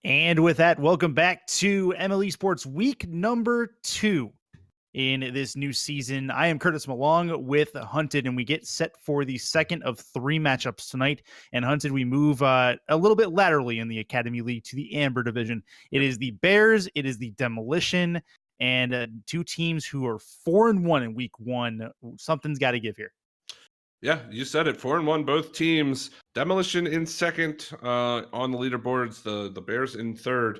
And with that, welcome back to MLE Sports week number 2 in this new season. I am Curtis Malong with Hunted, and we get set for the second of 3 matchups tonight. And Hunted, we move a little bit laterally in the Academy League to the Amber Division. It is the Bears, it is the Demolition, and 2 teams who are 4-1 in week 1. Something's got to give here. Yeah, you said it. 4-1, both teams. Demolition in second on the leaderboards. The Bears in third.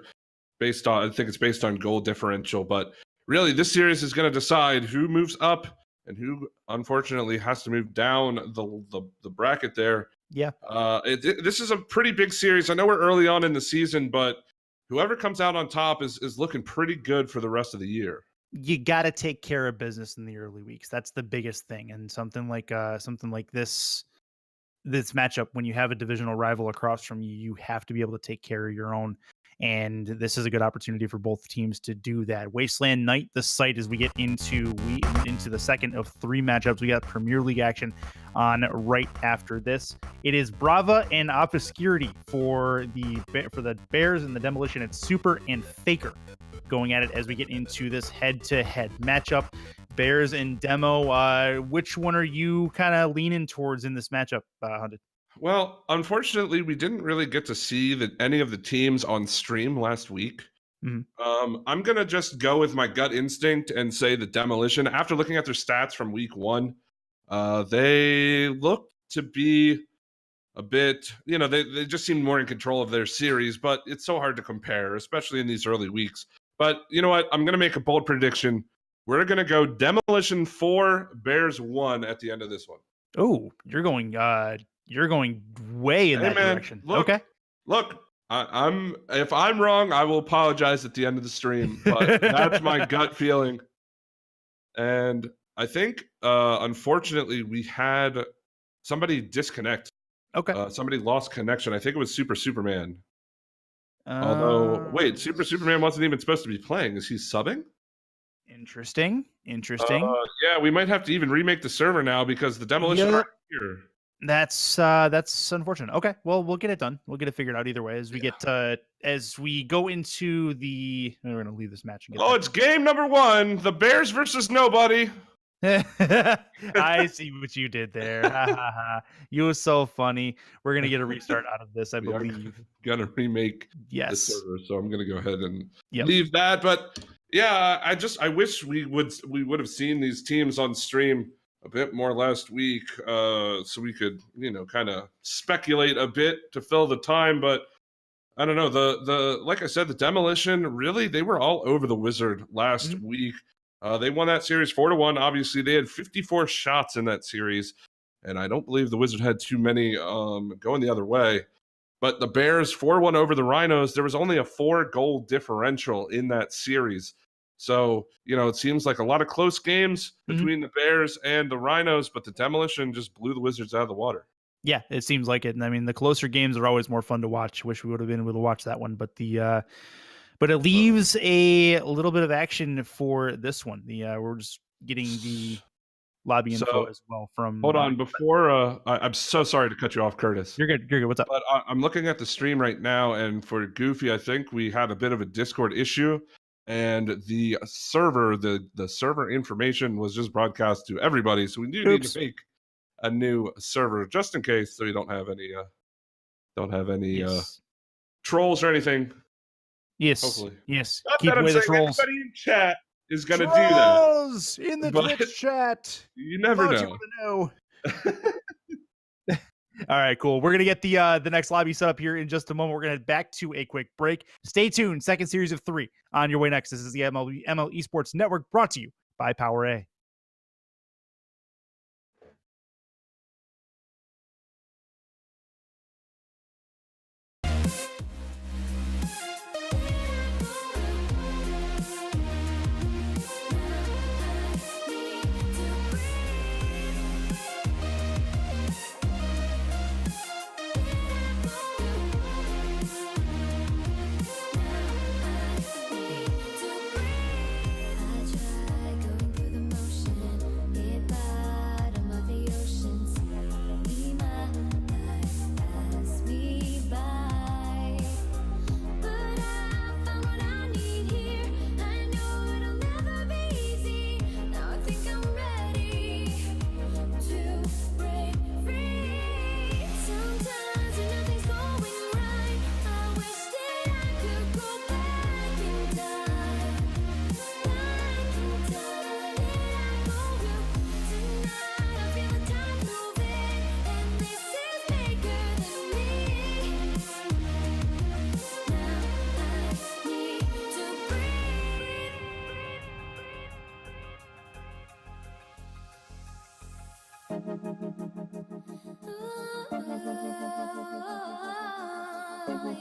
I think it's based on goal differential. But really, this series is going to decide who moves up and who, unfortunately, has to move down the bracket there. Yeah. This is a pretty big series. I know we're early on in the season, but whoever comes out on top is looking pretty good for the rest of the year. You got to take care of business in the early weeks. That's the biggest thing. And something like this matchup, when you have a divisional rival across from you, you have to be able to take care of your own. And this is a good opportunity for both teams to do that. Wasteland Night, the site, as we get into the second of 3 matchups. We got Premier League action on right after this. It is Brava and Obscurity for the Bears and the Demolition. It's Super and Faker going at it as we get into this head-to-head matchup. Bears and Demo, which one are you kind of leaning towards in this matchup, Hunted? Well, unfortunately, we didn't really get to see any of the teams on stream last week. Mm-hmm. I'm going to just go with my gut instinct and say the Demolition. After looking at their stats from week 1, they look to be a bit, they just seem more in control of their series, but it's so hard to compare, especially in these early weeks. But you know what? I'm going to make a bold prediction. We're going to go Demolition 4, Bears 1 at the end of this one. Oh, you're going way in that direction. Look, if I'm wrong, I will apologize at the end of the stream, but that's my gut feeling. And I think, unfortunately, we had somebody disconnect. Okay. Somebody lost connection. I think it was Superman. Although, wait, Superman wasn't even supposed to be playing. Is he subbing? Interesting. Yeah, we might have to even remake the server now because the Demolition aren't here. That's unfortunate. Okay, well, we'll get it done. We'll get it figured out either way as we get as we go into the. We're gonna leave this match. And get it's game number 1: the Bears versus nobody. I see what you did there. You were so funny. We're gonna get a restart out of this, I believe. Gonna remake the server, so I'm gonna go ahead and leave that. But yeah, I wish we would have seen these teams on stream a bit more last week, so we could kind of speculate a bit to fill the time. But I don't know, the like I said, the Demolition, really, they were all over the Wizard last week. They won that series 4-1. Obviously, they had 54 shots in that series, and I don't believe the Wizard had too many going the other way. But the Bears 4-1 over the Rhinos. There was only a 4-goal differential in that series. So, it seems like a lot of close games between the Bears and the Rhinos, but the Demolition just blew the Wizards out of the water. Yeah, it seems like it. And I mean, the closer games are always more fun to watch. Wish we would have been able to watch that one, but but it leaves a little bit of action for this one. We're just getting the lobby info as well from. Hold on, before I'm so sorry to cut you off, Curtis. You're good. What's up? But I'm looking at the stream right now, and for Goofy, I think we had a bit of a Discord issue, and the server, the server information was just broadcast to everybody. So we do need to make a new server just in case, so we don't have any trolls or anything. Yes. Hopefully. Yes. Not Keep that away I'm the saying trolls. Everybody in chat is going to do that. In the Twitch chat. You never know. You want to know. All right, cool. We're going to get the next lobby set up here in just a moment. We're going to head back to a quick break. Stay tuned. Second series of 3 on your way next. This is the MLE Esports Network, brought to you by Power A.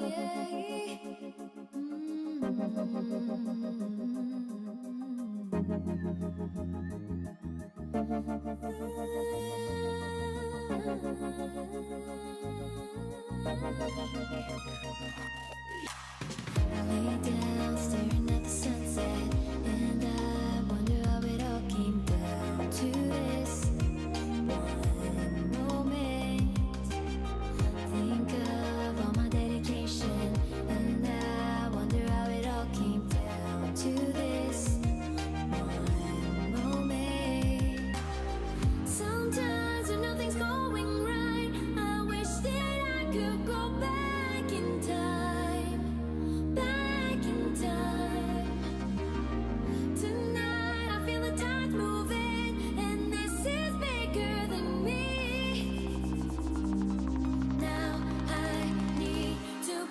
lay down, staring at the sunset, and I wonder how it all came down to this one moment. Think of all my dedication, and I wonder how it all came down to this one moment. Sometimes when nothing's going right, I wish that I could go back in time, back in time. Tonight I feel the tides moving, and this is bigger than me. Now I need to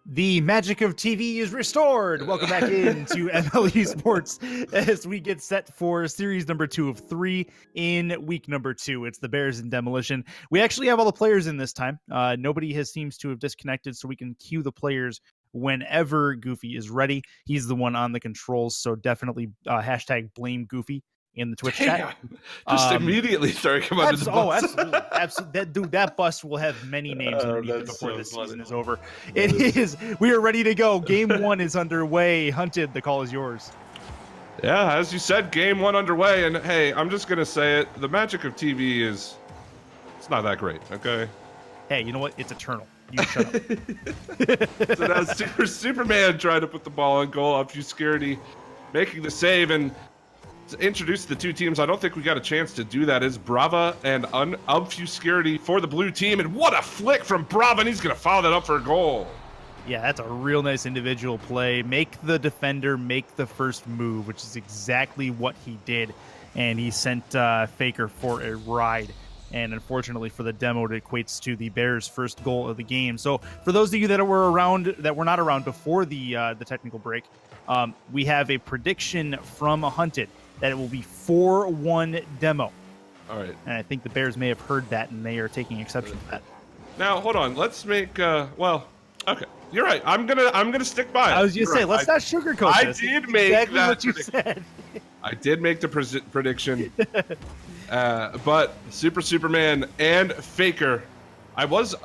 The magic of TV is restored. Welcome back into MLE Sports as we get set for series number 2 of 3 in week number 2. It's the Bears and Demolition. We actually have all the players in this time. Nobody seems to have disconnected, so we can cue the players whenever Goofy is ready. He's the one on the controls, so definitely hashtag blame Goofy in the Twitch chat. Just immediately throwing him under the bus. Absolutely. Absolutely. That bus will have many names underneath it before this season is over. We are ready to go. Game 1 is underway. Hunted, the call is yours. Yeah, as you said, game 1 underway. And hey, I'm just going to say it. The magic of TV it's not that great, okay? Hey, you know what? It's eternal. You shut up. So now Superman trying to put the ball in goal. Obscurity making the save. And to introduce the two teams, I don't think we got a chance to do that. Is Brava and Obscurity for the blue team. And what a flick from Brava, and he's going to follow that up for a goal. Yeah, that's a real nice individual play. Make the defender make the first move, which is exactly what he did. And he sent Faker for a ride. And unfortunately for the demo, it equates to the Bears' first goal of the game. So for those of you that were not around before the technical break, we have a prediction from Hunted that it will be 4-1 demo. All right. And I think the Bears may have heard that, and they are taking exception to that. Now, hold on. Let's make okay. You're right. I'm gonna stick by it. I was gonna say, let's not sugarcoat this. I did make exactly that what you said. I did make the prediction. But Superman and Faker, I was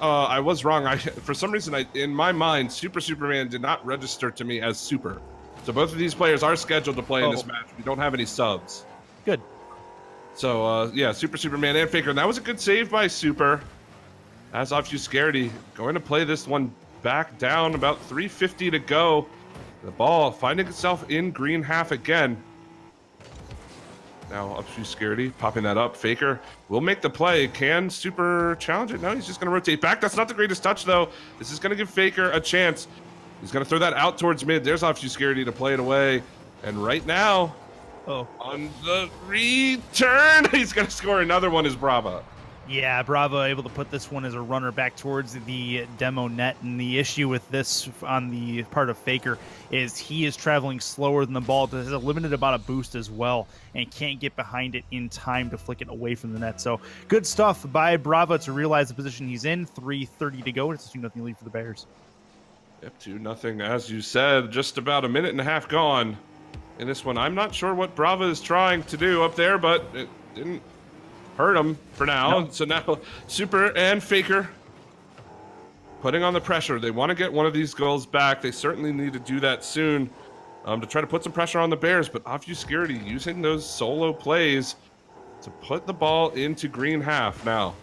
wrong. For some reason, in my mind, Superman did not register to me as super. So both of these players are scheduled to play in this match. We don't have any subs. Good. So yeah, Superman and Faker, and that was a good save by Super. As Obscurity going to play this one back down, about 3:50 to go. The ball finding itself in green half again. Now Obscurity popping that up. Faker will make the play. Can Super challenge it? No, he's just going to rotate back. That's not the greatest touch, though. This is going to give Faker a chance. He's going to throw that out towards mid. There's Obscurity to play it away. And right now, on the return, he's going to score another one is Brava. Yeah, Bravo able to put this one as a runner back towards the demo net. And the issue with this on the part of Faker is he is traveling slower than the ball. It has a limited amount of boost as well and can't get behind it in time to flick it away from the net. So good stuff by Bravo to realize the position he's in. 3:30 to go. It's a 2-0 lead for the Bears. Yep, 2-0, as you said. Just about a minute and a half gone in this one. I'm not sure what Brava is trying to do up there, but it didn't hurt him for now. No. So now Super and Faker putting on the pressure. They want to get one of these goals back. They certainly need to do that soon to try to put some pressure on the Bears. But Obscurity using those solo plays to put the ball into green half now.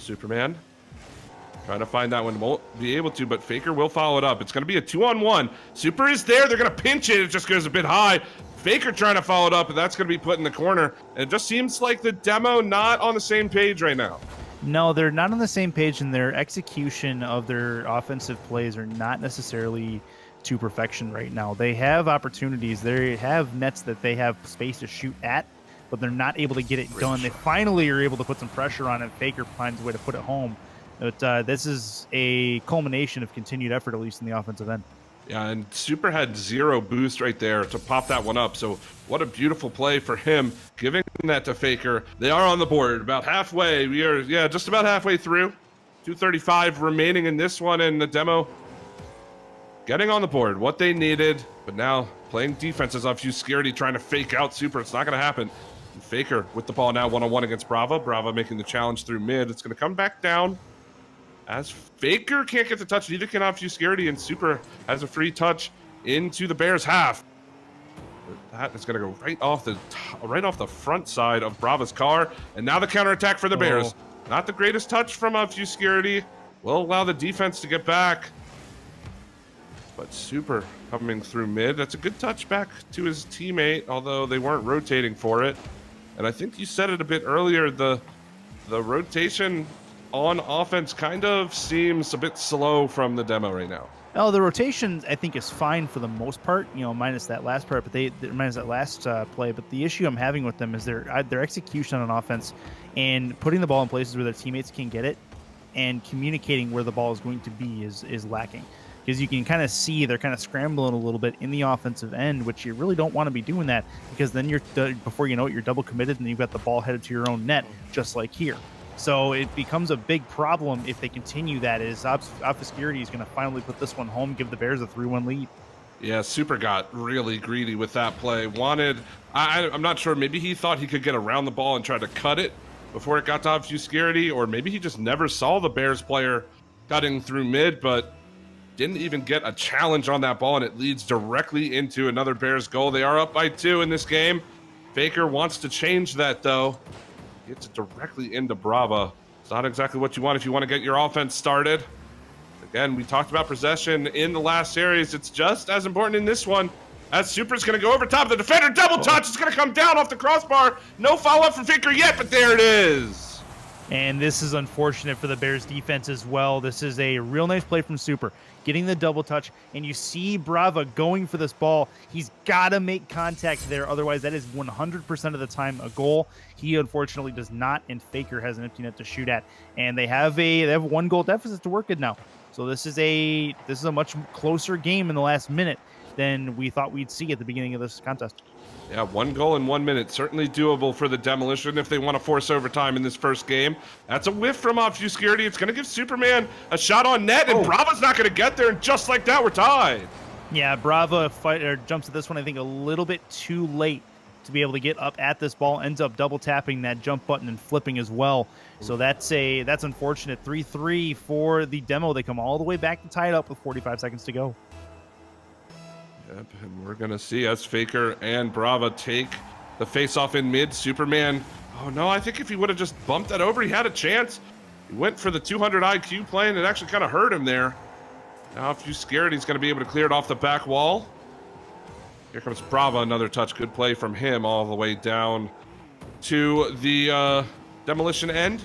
Superman trying to find that one. Won't be able to, but Faker will follow it up. It's going to be a 2-on-1. Super is there. They're going to pinch it. It just goes a bit high. Faker trying to follow it up, and that's going to be put in the corner. And it just seems like the demo not on the same page right now. No, they're not on the same page, and their execution of their offensive plays are not necessarily to perfection right now. They have opportunities. They have nets that they have space to shoot at, but they're not able to get it done. They finally are able to put some pressure on it. Faker finds a way to put it home. But this is a culmination of continued effort, at least in the offensive end. Yeah, and Super had 0 boost right there to pop that one up. So what a beautiful play for him, giving that to Faker. They are on the board about halfway. We are, just about halfway through. 2:35 remaining in this one, and the demo getting on the board. What they needed, but now playing defenses off Obscurity, trying to fake out Super. It's not going to happen. And Faker with the ball now 1-on-1 against Brava. Brava making the challenge through mid. It's going to come back down. As Faker can't get the touch, neither can Obscurity, and Super has a free touch into the Bears half. That is going to go right off the front side of Brava's car, and now the counterattack for the Bears. Not the greatest touch from Obscurity. Will allow the defense to get back, but Super coming through mid. That's a good touch back to his teammate, although they weren't rotating for it. And I think you said it a bit earlier, the rotation on offense kind of seems a bit slow from the demo right now. Oh, the rotation I think is fine for the most part, minus that last part, but minus that last play. But the issue I'm having with them is their execution on offense and putting the ball in places where their teammates can get it and communicating where the ball is going to be is lacking. Because you can kind of see they're kind of scrambling a little bit in the offensive end, which you really don't want to be doing that, because then before you know it, you're double committed and you've got the ball headed to your own net, just like here. So it becomes a big problem if they continue that. Obscurity is going to finally put this one home, give the Bears a 3-1 lead. Yeah, Super got really greedy with that play. I'm not sure, maybe he thought he could get around the ball and try to cut it before it got to Obscurity, or maybe he just never saw the Bears player cutting through mid, but didn't even get a challenge on that ball, and it leads directly into another Bears goal. They are up by 2 in this game. Faker wants to change that, though. Gets it directly into Brava. It's not exactly what you want if you want to get your offense started. Again, we talked about possession in the last series. It's just as important in this one, as Super's going to go over top. The defender double touch. It's going to come down off the crossbar. No follow-up from Faker yet, but there it is. And this is unfortunate for the Bears defense as well. This is a real nice play from Super, getting the double touch, and you see Brava going for this ball. He's got to make contact there, otherwise that is 100% of the time a goal. He unfortunately does not, and Faker has an empty net to shoot at, and they have a 1-goal deficit to work with now. So this is a much closer game in the last minute than we thought we'd see at the beginning of this contest. Yeah, 1 goal in 1 minute. Certainly doable for the Demolition if they want to force overtime in this first game. That's a whiff from Obscurity. It's going to give Superman a shot on net, and Brava's not going to get there, and just like that, we're tied. Yeah, Brava jumps at this one, I think, a little bit too late to be able to get up at this ball, ends up double tapping that jump button and flipping as well. So that's unfortunate. 3-3 for the demo. They come all the way back to tie it up with 45 seconds to go. Yep, and we're going to see as Faker and Brava take the face-off in mid. Superman, oh no, I think if he would have just bumped that over, he had a chance. He went for the 200 IQ play, and it actually kind of hurt him there. Now if you're scared, he's going to be able to clear it off the back wall. Here comes Brava, another touch. Good play from him all the way down to the Demolition end.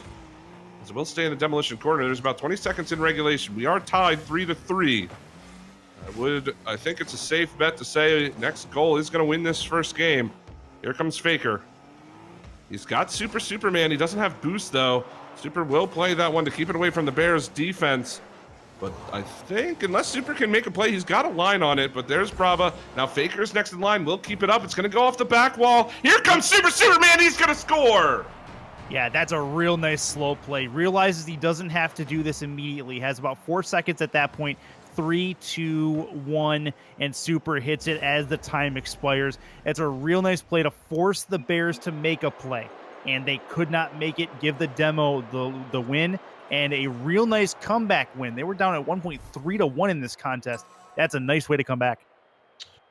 As we'll stay in the Demolition corner. There's about 20 seconds in regulation. We are tied 3-3. I think it's a safe bet to say next goal is going to win this first game. Here comes Faker. He's got Superman. He doesn't have boost, though. Super will play that one to keep it away from the Bears' defense. But I think unless Super can make a play, he's got a line on it. But there's Brava. Now Faker's next in line. Will keep it up. It's going to go off the back wall. Here comes Superman. He's going to score. Yeah, that's a real nice slow play. Realizes he doesn't have to do this immediately. Has about 4 seconds at that point. 3, 2, 1, and Super hits it as the time expires. It's a real nice play to force the Bears to make a play, and they could not make it. Give the demo the win, and a real nice comeback win. They were down at 1.3-1 in this contest. That's a nice way to come back.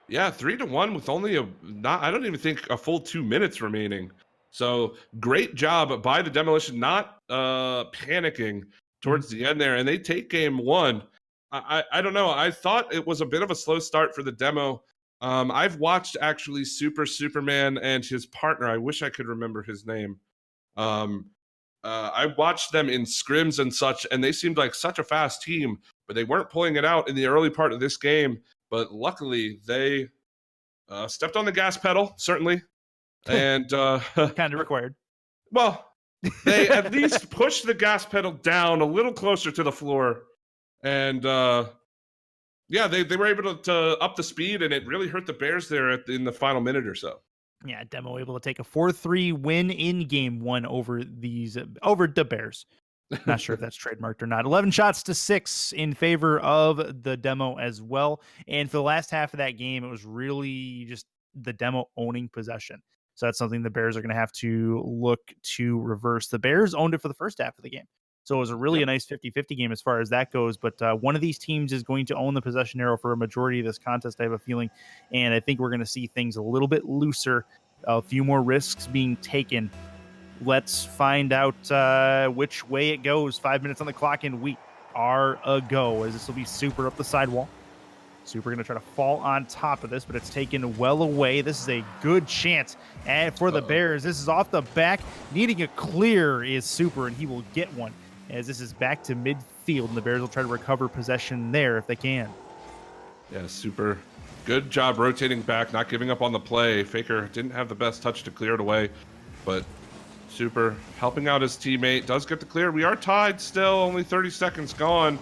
Yeah, 3-1 with only I don't even think a full 2 minutes remaining. So great job by the Demolition, not panicking towards the end there, and they take game 1. I don't know. I thought it was a bit of a slow start for the Demo. I've watched actually Superman and his partner. I wish I could remember his name. I watched them in scrims and such, and they seemed like such a fast team, but they weren't pulling it out in the early part of this game. But luckily, they stepped on the gas pedal, certainly, and kind of required. Well, they at least pushed the gas pedal down a little closer to the floor, and yeah, they were able to up the speed, and it really hurt the Bears there in the final minute or so. Yeah, Demo able to take a 4-3 win in game 1 over the Bears. Not sure if that's trademarked or not. 11 shots to 6 in favor of the Demo as well. And for the last half of that game, it was really just the Demo owning possession. So that's something the Bears are going to have to look to reverse. The Bears owned it for the first half of the game. So it was a really a nice 50-50 game as far as that goes. But one of these teams is going to own the possession arrow for a majority of this contest, I have a feeling. And I think we're going to see things a little bit looser, a few more risks being taken. Let's find out which way it goes. 5 minutes on the clock, and we are a go, as this will be Super up the sidewall. Super going to try to fall on top of this, but it's taken well away. This is a good chance for the Bears. This is off the back. Needing a clear is Super, and he will get one, as this is back to midfield, and the Bears will try to recover possession there if they can. Yeah, Super. Good job rotating back, not giving up on the play. Faker didn't have the best touch to clear it away, but Super helping out his teammate. Does get the clear. We are tied still, only 30 seconds gone.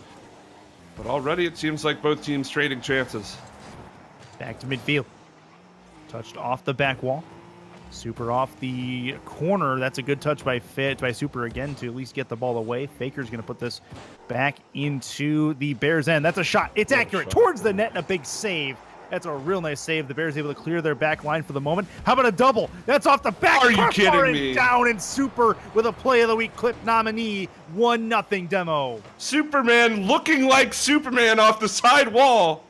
But already it seems like both teams trading chances. Back to midfield. Touched off the back wall. Super off the corner. That's a good touch by Super again to at least get the ball away. Faker's going to put this back into the Bears' end. That's a shot. It's accurate towards the net and a big save. That's a real nice save. The Bears able to clear their back line for the moment. How about a double? That's off the back. Are you kidding me? Down, and Super with a Play of the Week clip nominee. 1-0 Demo. Superman looking like Superman off the side wall.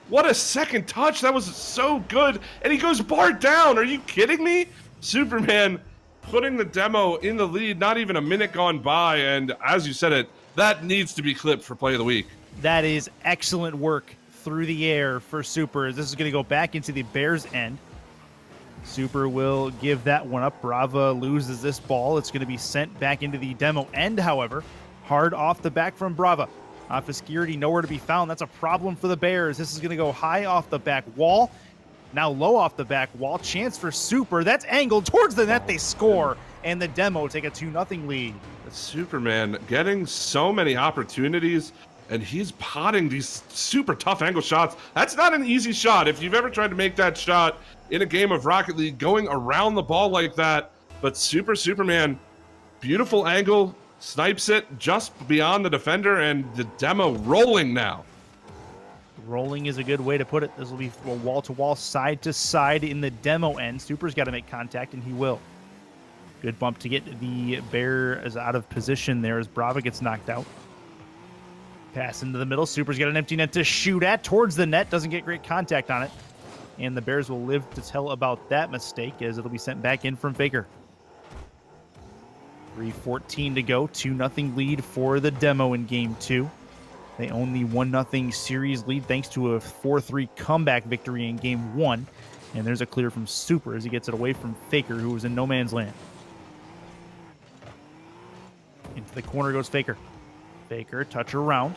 What a second touch. That was so good. And he goes bar down. Are you kidding me? Superman putting the Demo in the lead. Not even a minute gone by. And as you said it, that needs to be clipped for Play of the Week. That is excellent work through the air for Super. This is going to go back into the Bears' end. Super will give that one up. Brava loses this ball. It's going to be sent back into the Demo end, however. Hard off the back from Brava. Obscurity nowhere to be found. That's a problem for the Bears. This is going to go high off the back wall. Now low off the back wall. Chance for Super. That's angled towards the net. They score. And the Demo take a 2-0 lead. Superman getting so many opportunities, and he's potting these super tough angle shots. That's not an easy shot. If you've ever tried to make that shot in a game of Rocket League, going around the ball like that, but Superman, beautiful angle, snipes it just beyond the defender, and the Demo rolling now. Rolling is a good way to put it. This will be wall-to-wall, side-to-side in the Demo end. Super's got to make contact, and he will. Good bump to get the Bears out of position there as Brava gets knocked out. Pass into the middle. Super's got an empty net to shoot at. Towards the net. Doesn't get great contact on it. And the Bears will live to tell about that mistake as it'll be sent back in from Faker. 3:14 to go. 2-0 lead for the Demo in Game 2. They own the 1-0 series lead thanks to a 4-3 comeback victory in Game 1. And there's a clear from Super as he gets it away from Faker, who was in no man's land. Into the corner goes Faker. Faker, touch around.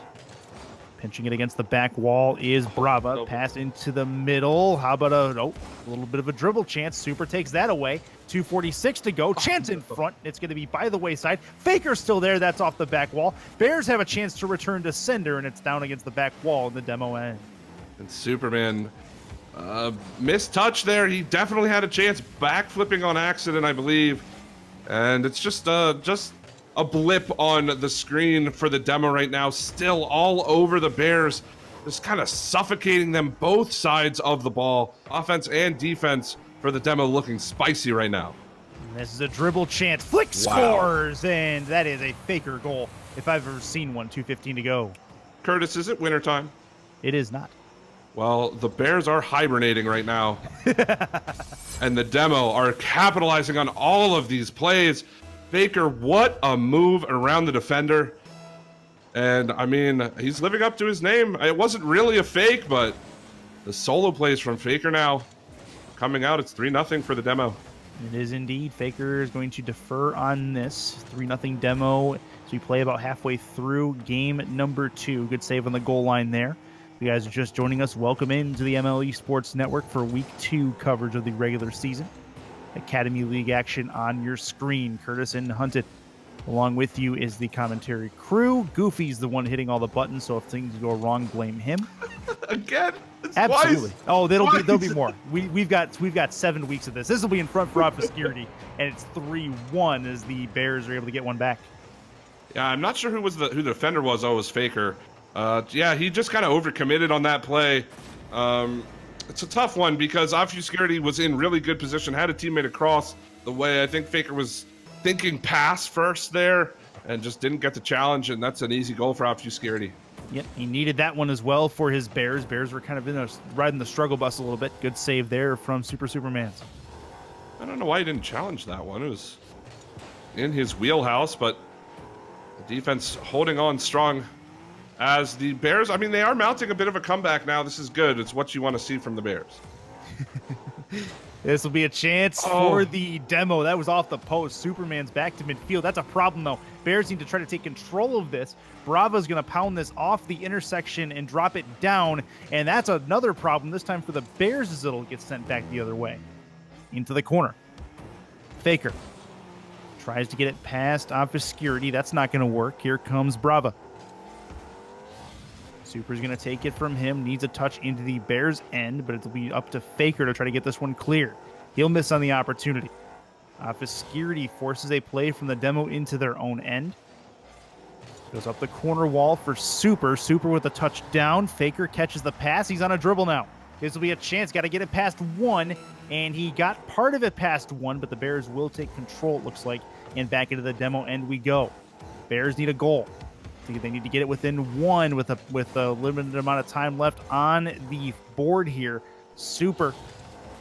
Pinching it against the back wall is Brava. Pass into the middle. How about a little bit of a dribble chance. Super takes that away. 2:46 to go. Chance in front. It's going to be by the wayside. Faker's still there. That's off the back wall. Bears have a chance to return to sender, and it's down against the back wall in the Demo end. And Superman, missed touch there. He definitely had a chance. Backflipping on accident, I believe. And it's just a blip on the screen for the Demo right now. Still all over the Bears, just kind of suffocating them both sides of the ball. Offense and defense for the Demo looking spicy right now. And this is a dribble chance. Flick scores, and that is a Faker goal if I've ever seen one. 2:15 to go. Curtis, is it wintertime? It is not. Well, the Bears are hibernating right now. and the Demo are capitalizing on all of these plays. Faker, what a move around the defender. And I mean, he's living up to his name. It wasn't really a fake, but the solo plays from Faker now coming out. It's 3-0 for the Demo. It is indeed. Faker is going to defer on this 3-0 Demo. So we play about halfway through game number 2. Good save on the goal line there. If you guys are just joining us, welcome into the MLE Sports Network for week 2 coverage of the regular season. Academy League action on your screen. Curtis and Hunted. Along with you is the commentary crew. Goofy's the one hitting all the buttons, so if things go wrong, blame him. Again? Absolutely. Twice. Oh, there'll be more. We've got 7 weeks of this. This will be in front for obscurity, and it's 3-1 as the Bears are able to get one back. Yeah, I'm not sure who the defender was. Oh, it was Faker. Yeah, he just kind of overcommitted on that play. It's a tough one because Obscurity was in really good position, had a teammate across the way. I think Faker was thinking pass first there and just didn't get the challenge, and that's an easy goal for Obscurity. Yep, he needed that one as well for his Bears. Bears were kind of riding the struggle bus a little bit. Good save there from Supermans. I don't know why he didn't challenge that one. It was in his wheelhouse, but the defense holding on strong as the Bears, I mean, they are mounting a bit of a comeback now. This is good. It's what you want to see from the Bears. This will be a chance for the Demo. That was off the post. Superman's back to midfield. That's a problem, though. Bears need to try to take control of this. Bravo's going to pound this off the intersection and drop it down, and that's another problem this time for the Bears as it'll get sent back the other way. Into the corner. Faker tries to get it past Obscurity. That's not going to work. Here comes Bravo. Super's going to take it from him. Needs a touch into the Bears' end, but it'll be up to Faker to try to get this one clear. He'll miss on the opportunity. Obscurity forces a play from the Demo into their own end. Goes up the corner wall for Super. Super with a touchdown. Faker catches the pass. He's on a dribble now. This will be a chance. Got to get it past 1, and he got part of it past 1, but the Bears will take control, it looks like, and back into the Demo end we go. Bears need a goal. They need to get it within 1 with a limited amount of time left on the board here. Super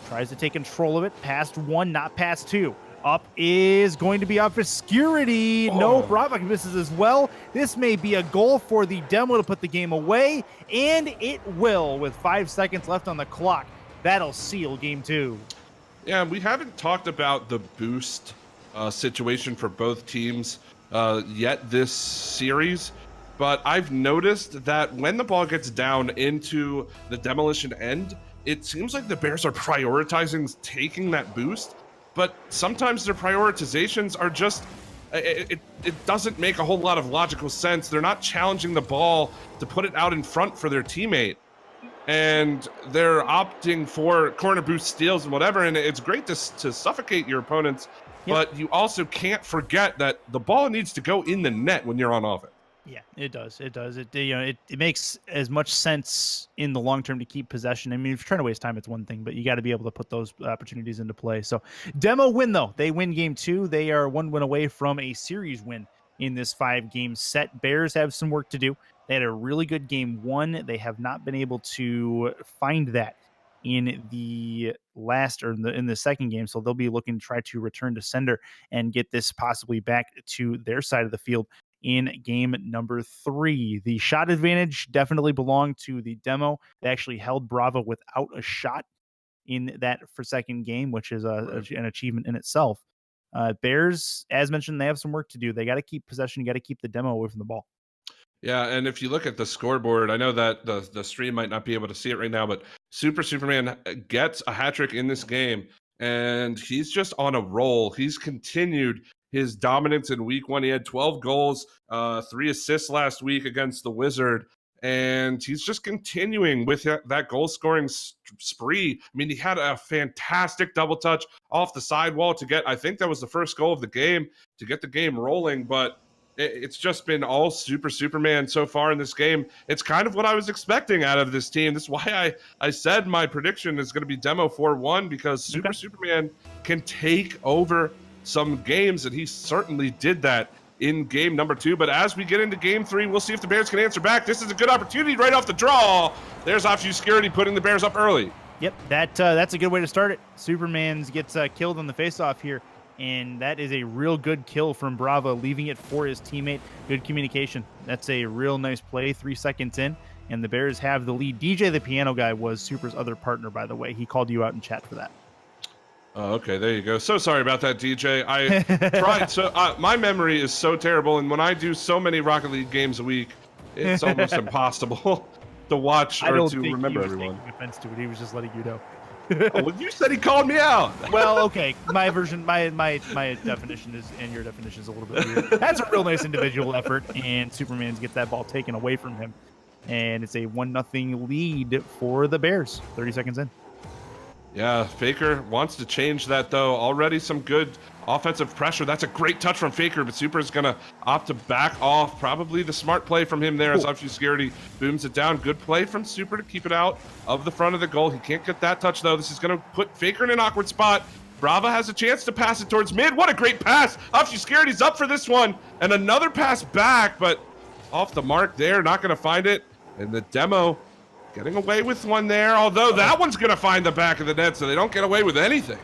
tries to take control of it. Past 1, not past 2. Up is going to be Obscurity. No, Bravo misses as well. This may be a goal for the Demo to put the game away, and it will with 5 seconds left on the clock. That'll seal game 2. Yeah, we haven't talked about the boost situation for both teams yet this series, but I've noticed that when the ball gets down into the Demolition end, it seems like the Bears are prioritizing taking that boost, but sometimes their prioritizations are just it doesn't make a whole lot of logical sense. They're not challenging the ball to put it out in front for their teammate, and they're opting for corner boost steals and whatever, and it's great to suffocate your opponents. Yep. But you also can't forget that the ball needs to go in the net when you're on offense. Yeah, it does. It does. It makes as much sense in the long term to keep possession. I mean, if you're trying to waste time, it's one thing, but you got to be able to put those opportunities into play. So, Demo win though. They win game 2. They are 1 win away from a series win in this 5-game set. Bears have some work to do. They had a really good game 1. They have not been able to find that in the last or in the second game, so they'll be looking to try to return to sender and get this possibly back to their side of the field in game number 3. The shot advantage definitely belonged to the Demo. They actually held Bravo without a shot in that for second game, which is an achievement in itself. Bears, as mentioned, they have some work to do. They got to keep possession. You got to keep the Demo away from the ball. Yeah, and if you look at the scoreboard, I know that the stream might not be able to see it right now, but Superman gets a hat trick in this game, and he's just on a roll. He's continued his dominance in week 1. He had 12 goals, 3 assists last week against the Wizard, and he's just continuing with that goal-scoring spree. I mean, he had a fantastic double touch off the sidewall to get, I think that was the first goal of the game, to get the game rolling, but it's just been all Superman so far in this game. It's kind of what I was expecting out of this team. This is why I said my prediction is going to be Demo 4-1, because Superman can take over some games, and he certainly did that in game number 2. But as we get into game 3, we'll see if the Bears can answer back. This is a good opportunity right off the draw. There's Obscurity putting the Bears up early. Yep, that's a good way to start it. Superman's gets killed on the faceoff here, and that is a real good kill from Bravo, leaving it for his teammate. Good communication. That's a real nice play. 3 seconds in, and the Bears have the lead. DJ the Piano Guy was Super's other partner, by the way. He called you out in chat for that. Oh, okay, there you go. So sorry about that, DJ. I tried. So my memory is so terrible, and when I do so many Rocket League games a week, it's almost impossible to watch or to remember everyone. Offense to it. He was just letting you know. Oh, well, you said he called me out. Well, okay. My version, my definition is, and your definition is a little bit weird. That's a real nice individual effort, and Superman's get that ball taken away from him, and it's a 1-0 lead for the Bears. 30 seconds in. Yeah, Faker wants to change that, though. Already some good offensive pressure. That's a great touch from Faker, but Super's going to opt to back off. Probably the smart play from him there as Obscurity booms it down. Good play from Super to keep it out of the front of the goal. He can't get that touch, though. This is going to put Faker in an awkward spot. Brava has a chance to pass it towards mid. What a great pass. Obscurity's up for this one. And another pass back, but off the mark there. Not going to find it. And the Demo getting away with one there, although that one's going to find the back of the net, so they don't get away with anything.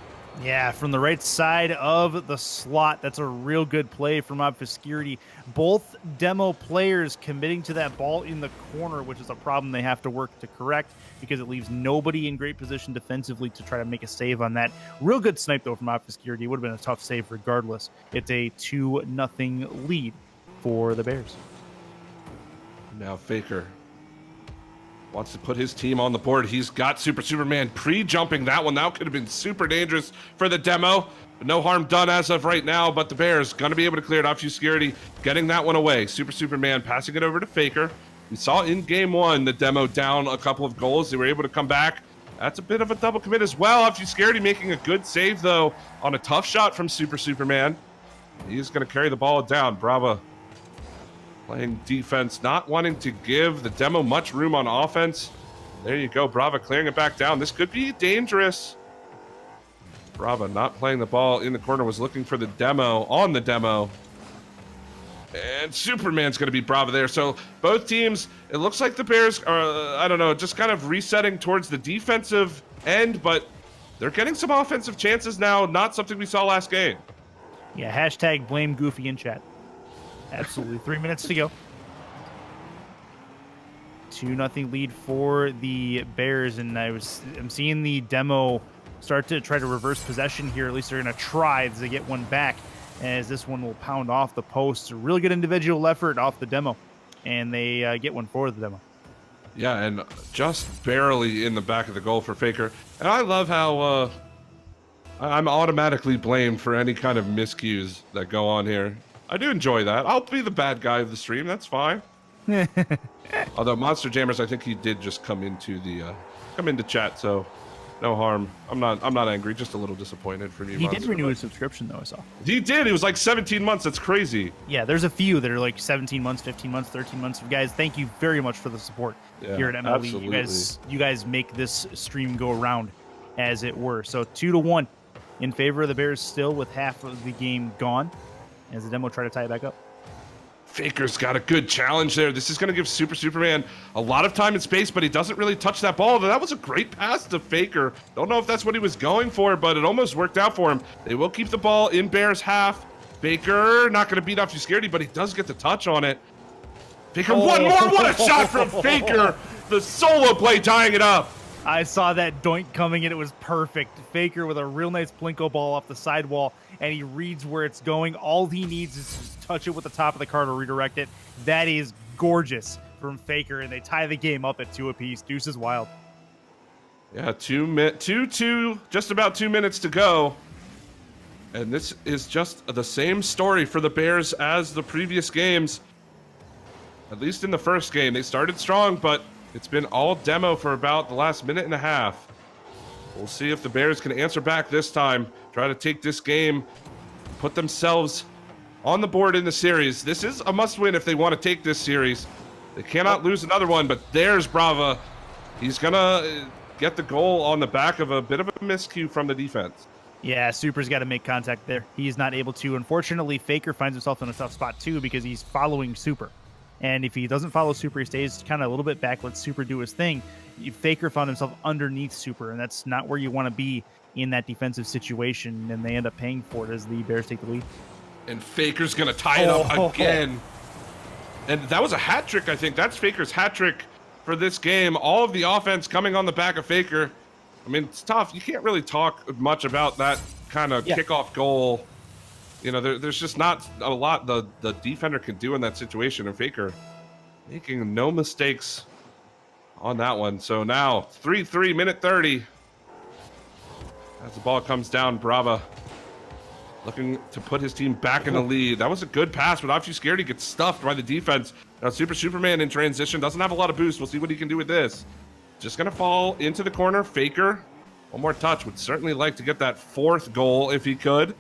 Yeah, from the right side of the slot. That's a real good play from Obscurity. Both Demo players committing to that ball in the corner, which is a problem they have to work to correct because it leaves nobody in great position defensively to try to make a save on that. Real good snipe, though, from Obscurity. It would have been a tough save regardless. It's a 2-0 lead for the Bears. Now Faker wants to put his team on the board. He's got Superman pre-jumping that one. That could have been super dangerous for the Demo. But no harm done as of right now, but the Bears going to be able to clear it off. Obscurity getting that one away. Superman passing it over to Faker. We saw in game 1 the Demo down a couple of goals. They were able to come back. That's a bit of a double commit as well. Obscurity making a good save, though, on a tough shot from Superman. He's going to carry the ball down. Bravo playing defense, not wanting to give the Demo much room on offense. There you go, Brava clearing it back down. This could be dangerous. Brava not playing the ball in the corner, was looking for the Demo on the Demo. And Superman's going to beat Brava there. So both teams, it looks like the Bears are, I don't know, just kind of resetting towards the defensive end, but they're getting some offensive chances now, not something we saw last game. Yeah, hashtag blame Goofy in chat. Absolutely. 3 minutes to go. 2-0 lead for the Bears, and I'm seeing the Demo start to try to reverse possession here. At least they're going to try as they get one back, as this one will pound off the post. A really good individual effort off the Demo, and they get one for the Demo. Yeah, and just barely in the back of the goal for Faker. And I love how I'm automatically blamed for any kind of miscues that go on here. I do enjoy that. I'll be the bad guy of the stream. That's fine. Although Monster Jammers, I think he did just come into chat, so no harm. I'm not angry. Just a little disappointed for you. He did renew his subscription, though. I saw. He did. It was like 17 months. That's crazy. Yeah, there's a few that are like 17 months, 15 months, 13 months. Guys, thank you very much for the support here at MLE. Absolutely. You guys make this stream go around, as it were. So 2-1 in favor of the Bears, still with half of the game gone, as the Demo try to tie it back up. Faker's got a good challenge there. This is going to give Superman a lot of time and space, but he doesn't really touch that ball. That was a great pass to Faker. Don't know if that's what he was going for, but it almost worked out for him. They will keep the ball in Bears half. Faker not going to beat off Obscurity, but he does get the touch on it. Faker, one more. What a shot from Faker. The solo play tying it up. I saw that doink coming, and it was perfect. Faker with a real nice Plinko ball off the sidewall, and he reads where it's going. All he needs is to touch it with the top of the card to redirect it. That is gorgeous from Faker, and they tie the game up at 2 apiece. Deuce is wild. Yeah, 2-2, just about 2 minutes to go. And this is just the same story for the Bears as the previous games. At least in the first game. They started strong, but it's been all Demo for about the last minute and a half. We'll see if the Bears can answer back this time. Try to take this game, put themselves on the board in the series. This is a must-win if they want to take this series. They cannot lose another one, but there's Brava. He's going to get the goal on the back of a bit of a miscue from the defense. Yeah, Super's got to make contact there. He's not able to. Unfortunately, Faker finds himself in a tough spot, too, because he's following Super. And if he doesn't follow Super, he stays kind of a little bit back, lets Super do his thing. Faker found himself underneath Super, and that's not where you want to be in that defensive situation, and they end up paying for it as the Bears take the lead. And Faker's going to tie it up again. And that was a hat trick, I think. That's Faker's hat trick for this game. All of the offense coming on the back of Faker. I mean, it's tough. You can't really talk much about that kind of kickoff goal. You know, there's just not a lot the defender can do in that situation. And Faker making no mistakes on that one. So now 3-3, minute 30. As the ball comes down, Brava looking to put his team back in the lead. That was a good pass, but Off You Scaredy gets stuffed by the defense. Now Superman in transition doesn't have a lot of boost. We'll see what he can do with this. Just gonna fall into the corner. Faker, one more touch. Would certainly like to get that 4th goal if he could.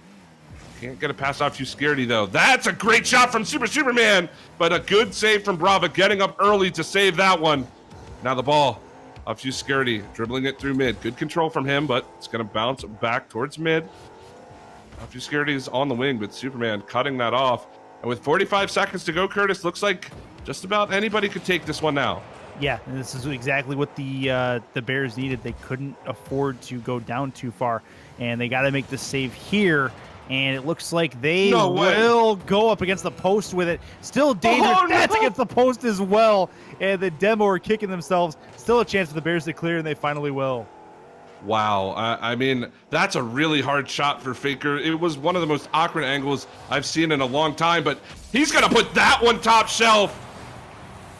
Can't get a pass off to Scaredy though. That's a great shot from Superman, but a good save from Brava, getting up early to save that one. Now the ball off to Scaredy, dribbling it through mid. Good control from him, but it's gonna bounce back towards mid. Off to Scaredy is on the wing, but Superman cutting that off. And with 45 seconds to go, Curtis, looks like just about anybody could take this one now. Yeah, and this is exactly what the Bears needed. They couldn't afford to go down too far, and they got to make the save here. And it looks like they will go up against the post with it. Still dangerous. That's against the post as well. And the Demo are kicking themselves. Still a chance for the Bears to clear, and they finally will. Wow. I mean, that's a really hard shot for Faker. It was one of the most awkward angles I've seen in a long time, but he's going to put that one top shelf.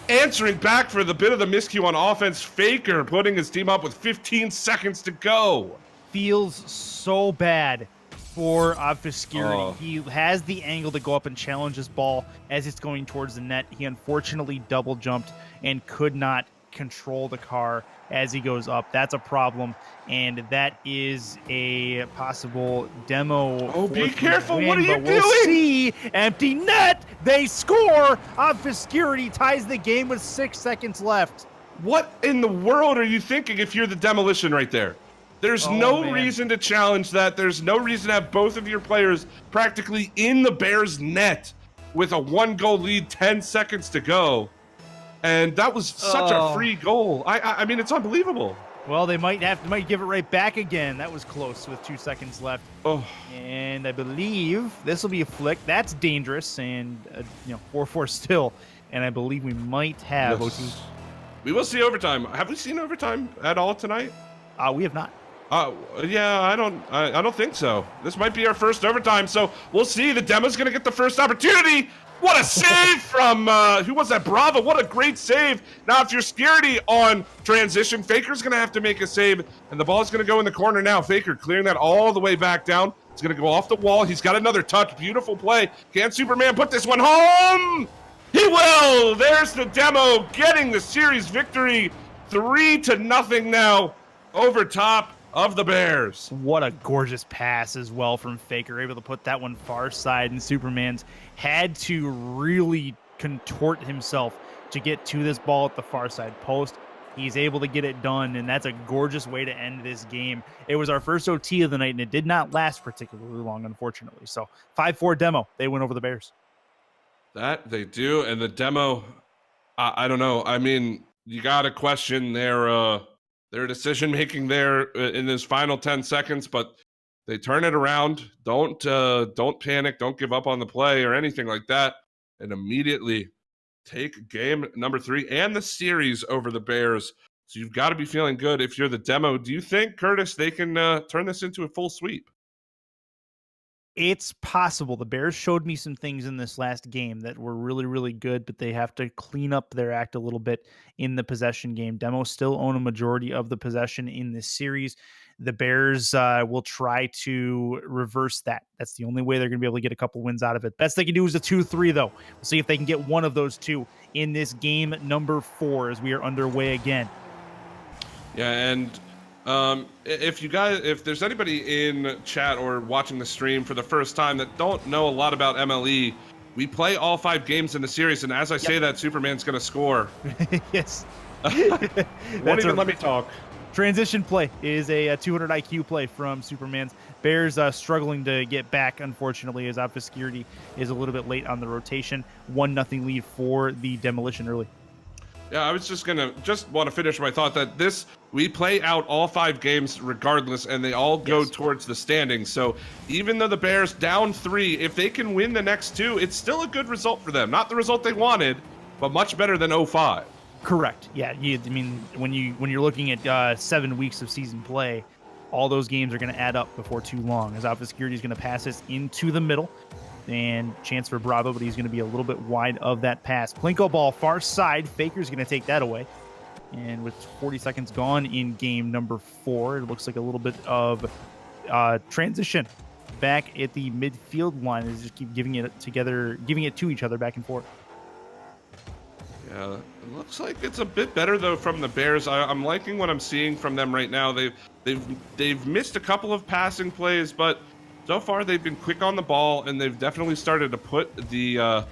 Answering back for the bit of the miscue on offense, Faker putting his team up with 15 seconds to go. Feels so bad for Obscurity. He has the angle to go up and challenge his ball as it's going towards the net. He unfortunately double jumped and could not control the car as he goes up. That's a problem, and that is a possible Demo. Oh, be careful! Win, what are you doing? We'll see. Empty net. They score. Obscurity ties the game with 6 seconds left. What in the world are you thinking if you're the Demolition right there? There's no reason to challenge that. There's no reason to have both of your players practically in the Bears' net with a 1-goal lead, 10 seconds to go. And that was such a free goal. I mean, it's unbelievable. Well, they might give it right back again. That was close with 2 seconds left. Oh. And I believe this will be a flick. That's dangerous, and 4-4 still. And I believe we might have. Yes. We will see overtime. Have we seen overtime at all tonight? We have not. Yeah, I don't think so. This might be our first overtime, so we'll see. The Demo's gonna get the first opportunity. What a save from who was that? Bravo. What a great save. Now, if you're Scaredy on transition, Faker's gonna have to make a save, and the ball's gonna go in the corner now. Faker clearing that all the way back down. It's gonna go off the wall. He's got another touch. Beautiful play. Can Superman put this one home? He will. There's the Demo getting the series victory. 3-0 now over top of the Bears. What a gorgeous pass as well from Faker, able to put that one far side, and Superman's had to really contort himself to get to this ball at the far side post. He's able to get it done, and that's a gorgeous way to end this game. It was our first OT of the night, and it did not last particularly long, unfortunately. So 5-4 Demo. They win over the Bears. That they do, and the Demo, I don't know. I mean, you got to question their decision making there in this final 10 seconds, but they turn it around. Don't panic. Don't give up on the play or anything like that, and immediately take game number 3 and the series over the Bears. So you've got to be feeling good if you're the Demo. Do you think, Curtis, they can turn this into a full sweep? It's possible. The Bears showed me some things in this last game that were really, really good, but they have to clean up their act a little bit in the possession game. Demo still own a majority of the possession in this series. The Bears will try to reverse that. That's the only way they're going to be able to get a couple wins out of it. Best they can do is a 2-3, though. We'll see if they can get one of those two in this game number 4 as we are underway again. Yeah, and if there's anybody in chat or watching the stream for the first time that don't know a lot about MLE, we play all 5 games in the series, and as I say that, Superman's going to score. Yes. Won't even let me talk. Transition play is a 200 IQ play from Superman's. Bears struggling to get back, unfortunately, as Obscurity is a little bit late on the rotation. 1-0 lead for the Demolition early. Yeah, I was just want to finish my thought that we play out all 5 games regardless, and they all go towards the standings. So even though the Bears down 3, if they can win the next 2, it's still a good result for them. Not the result they wanted, but much better than 0-5. Correct. Yeah. I mean, when you're looking at 7 weeks of season play, all those games are going to add up before too long. As Obscurity is going to pass this into the middle. And chance for Bravo, but he's going to be a little bit wide of that pass. Plinko ball far side. Faker's going to take that away. And with 40 seconds gone in game number 4, it looks like a little bit of transition back at the midfield line. They just keep giving it to each other back and forth. Yeah, it looks like it's a bit better though from the Bears. I'm liking what I'm seeing from them right now. They've missed a couple of passing plays, but so far they've been quick on the ball, and they've definitely started to put the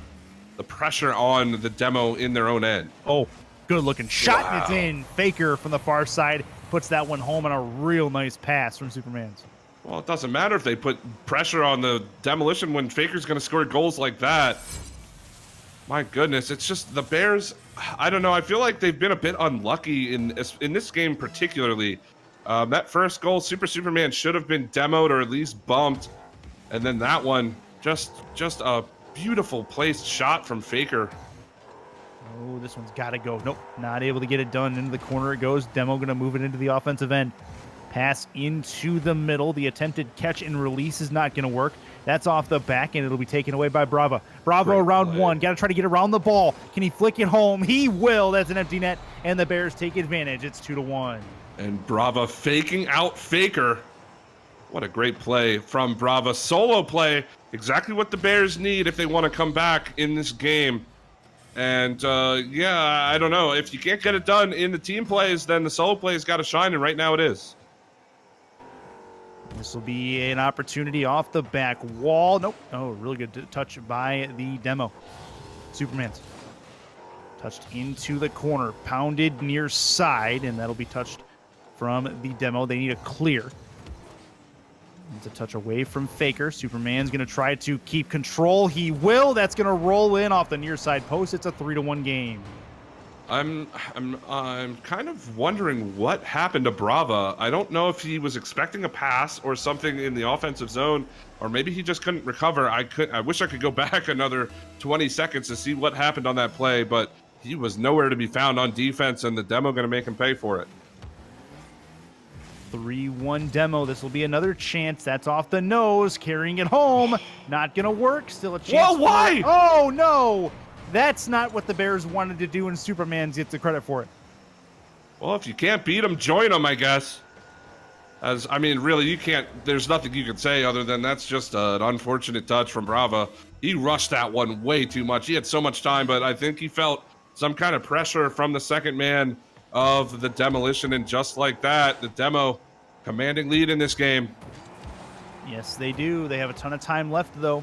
pressure on the Demo in their own end. Oh, good looking shot. Wow. And it's in. Faker from the far side puts that one home on a real nice pass from Superman's. Well, it doesn't matter if they put pressure on the Demolition when Faker's going to score goals like that. My goodness, it's just the Bears. I don't know. I feel like they've been a bit unlucky in this game particularly. That first goal, Superman should have been demoed or at least bumped. And then that one, just a beautiful placed shot from Faker. Oh, this one's got to go. Nope, not able to get it done. Into the corner it goes. Demo going to move it into the offensive end. Pass into the middle. The attempted catch and release is not going to work. That's off the back, and it'll be taken away by Bravo. Bravo around 1. Got to try to get around the ball. Can he flick it home? He will. That's an empty net, and the Bears take advantage. It's 2-1. And Brava faking out Faker. What a great play from Brava. Solo play, exactly what the Bears need if they want to come back in this game. And yeah, I don't know. If you can't get it done in the team plays, then the solo plays got to shine, and right now it is. This will be an opportunity off the back wall. Nope. Oh, really good touch by the Demo. Superman's touched into the corner, pounded near side, and that'll be touched from the Demo. They need a clear. It's a touch away from Faker. Superman's going to try to keep control. He will. That's going to roll in off the near side post. It's a 3-1 game. I'm kind of wondering what happened to Brava. I don't know if he was expecting a pass or something in the offensive zone, or maybe he just couldn't recover. I wish I could go back another 20 seconds to see what happened on that play, but he was nowhere to be found on defense, and the Demo going to make him pay for it. 3-1 Demo. This will be another chance. That's off the nose, carrying it home. Not going to work. Still a chance. Whoa, why? Oh, no. That's not what the Bears wanted to do, and Superman gets the credit for it. Well, if you can't beat them, join them, I guess. I mean, really, you can't. There's nothing you can say other than that's just an unfortunate touch from Brava. He rushed that one way too much. He had so much time, but I think he felt some kind of pressure from the second man of the Demolition, and just like that, the Demo commanding lead in this game. Yes, they do. They have a ton of time left, though.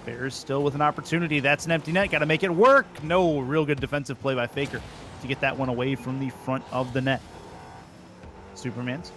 Bears still with an opportunity. That's an empty net. Got to make it work. No, real good defensive play by Faker to get that one away from the front of the net. Superman's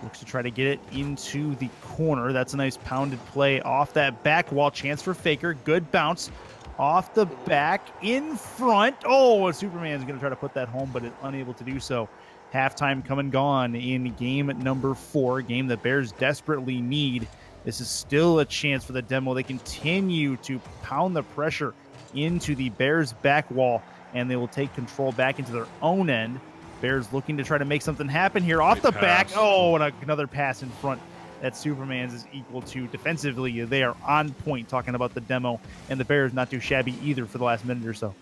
looks to try to get it into the corner. That's a nice pounded play off that back wall. Chance for Faker. Good bounce off the back in front. Oh, Superman's going to try to put that home, but is unable to do so. Halftime come and gone in game number 4, a game the Bears desperately need. This is still a chance for the Demo. They continue to pound the pressure into the Bears back wall, and they will take control back into their own end. Bears looking to try to make something happen here off the back. Oh, and another pass in front that Superman's is equal to defensively. They are on point talking about the Demo, and the Bears not too shabby either for the last minute or so.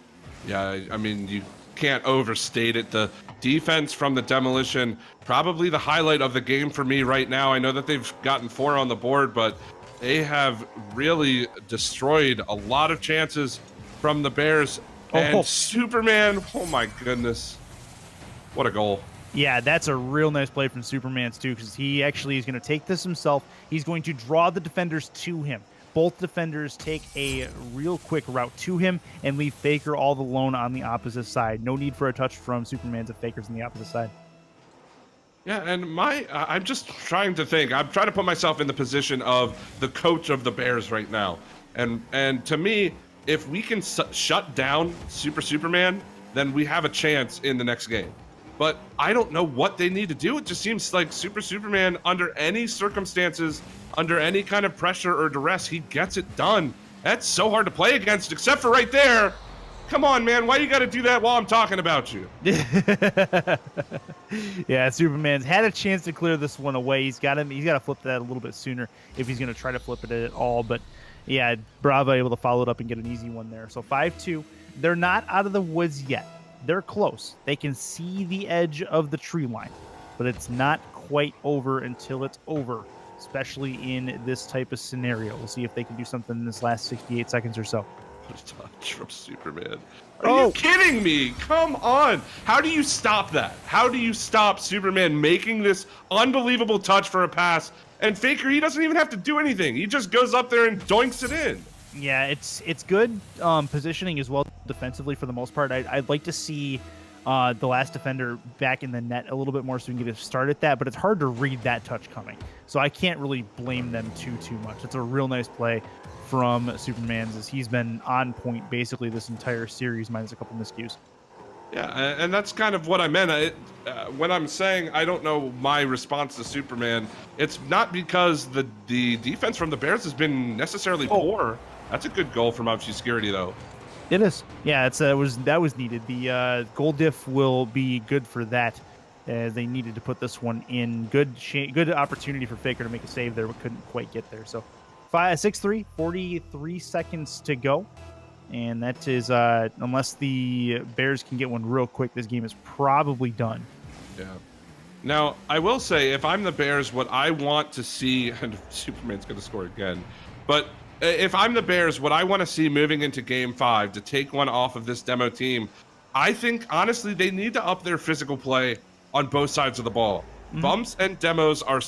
Yeah, I mean, you can't overstate it. The defense from the Demolition, probably the highlight of the game for me right now. I know that they've gotten 4 on the board, but they have really destroyed a lot of chances from the Bears. And Superman, oh my goodness, what a goal. Yeah, that's a real nice play from Superman's too, because he actually is going to take this himself. He's going to draw the defenders to him. Both defenders take a real quick route to him and leave Faker all alone on the opposite side. No need for a touch from Superman's if Faker's on the opposite side. Yeah, and I'm just trying to think. I'm trying to put myself in the position of the coach of the Bears right now. And to me, if we can shut down Superman, then we have a chance in the next game. But I don't know what they need to do. It just seems like Superman, under any circumstances, under any kind of pressure or duress, he gets it done. That's so hard to play against, except for right there. Come on, man. Why you got to do that while I'm talking about you? Yeah, Superman's had a chance to clear this one away. He's got to flip that a little bit sooner if he's going to try to flip it at all. But yeah, Bravo able to follow it up and get an easy one there. So 5-2. They're not out of the woods yet. They're close. They can see the edge of the tree line, but it's not quite over until it's over, especially in this type of scenario. We'll see if they can do something in this last 68 seconds or so. Touch from Superman. Are you kidding me? Come on. How do you stop that? How do you stop Superman making this unbelievable touch for a pass? And Faker, he doesn't even have to do anything. He just goes up there and doinks it in. Yeah, it's good positioning as well defensively for the most part. I'd like to see the last defender back in the net a little bit more so we can get a start at that, but it's hard to read that touch coming. So I can't really blame them too much. It's a real nice play from Superman's, as he's been on point basically this entire series minus a couple miscues. Yeah, and that's kind of what I meant. When I'm saying I don't know my response to Superman, it's not because the defense from the Bears has been necessarily poor. That's a good goal from Obscurity, though. It is. Yeah, that was needed. The goal diff will be good for that. They needed to put this one in. Good opportunity for Faker to make a save there, but couldn't quite get there. So 6-3, 43 seconds to go. And that is, unless the Bears can get one real quick, this game is probably done. Yeah. Now, I will say, if I'm the Bears, what I want to see, and Superman's going to score again, but if I'm the Bears, what I want to see moving into Game 5 to take one off of this demo team, I think, honestly, they need to up their physical play on both sides of the ball. Mm-hmm. Bumps and demos are